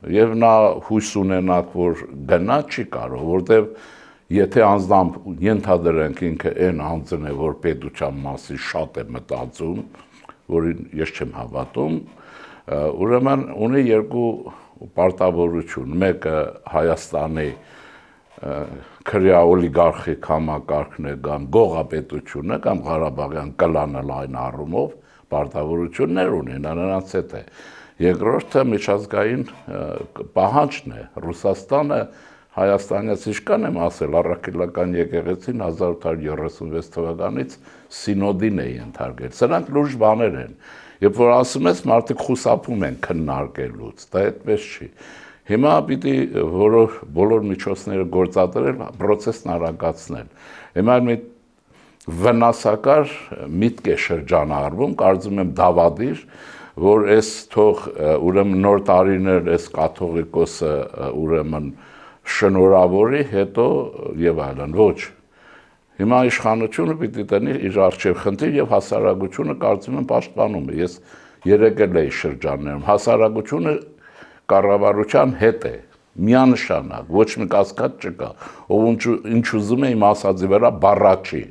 եւ նա հույս ունենակ, որ գնա չի կարող, որտեւ եթե անձամբ ենթադրենք ինքը այն անձն է, որ պետության մասին շատ է մտածում, որին ես չեմ հավատում, ուրեմն ունի երկու պարտավորություն, մեկը Հայաստանի քրեա օլիգարխիկ համակարգն է կամ գողապետությունը կամ Ղարաբաղյան կլանը լայն առումով պարտավորություններ ունի, նրանց հետ է։ Երկրորդը միջազգային պահանջն է, Ռուսաստանը Հայաստանից իշքան եմ ասել, առաքելական եկեղեցին 1836 թվականից սինոդին է ենթարկել, սրանք լուրջ բաներ են, երբ որ ասում ես մարդիկ խուսափում են քննարկելուց, դա այդպես չի։ Հիմա պիտի բոլոր միջոցները գործադրել, պրոցեսն արագացնել։ Հիմա մի վնասակար միտք է շրջանառվում, կարծում եմ դավադիր, որ այս թող ուրեմն նոր տարիներ այս կաթողիկոսը ուրեմն շնորհավորի, հետո եւ այլն, ոչ։ Հիմա իշխանությունը պիտի տնի իր առջև խնդիր եւ հասարակությունը կարծում եմ պաշտպանում է։ Ես երեկ էլ էի շրջաններում, հասարակությունը կառավարության հետ է, միանշանակ, ոչ մի կասկած չկա, ով ինչ ուզում է իմ ասածի վրա բառաչի։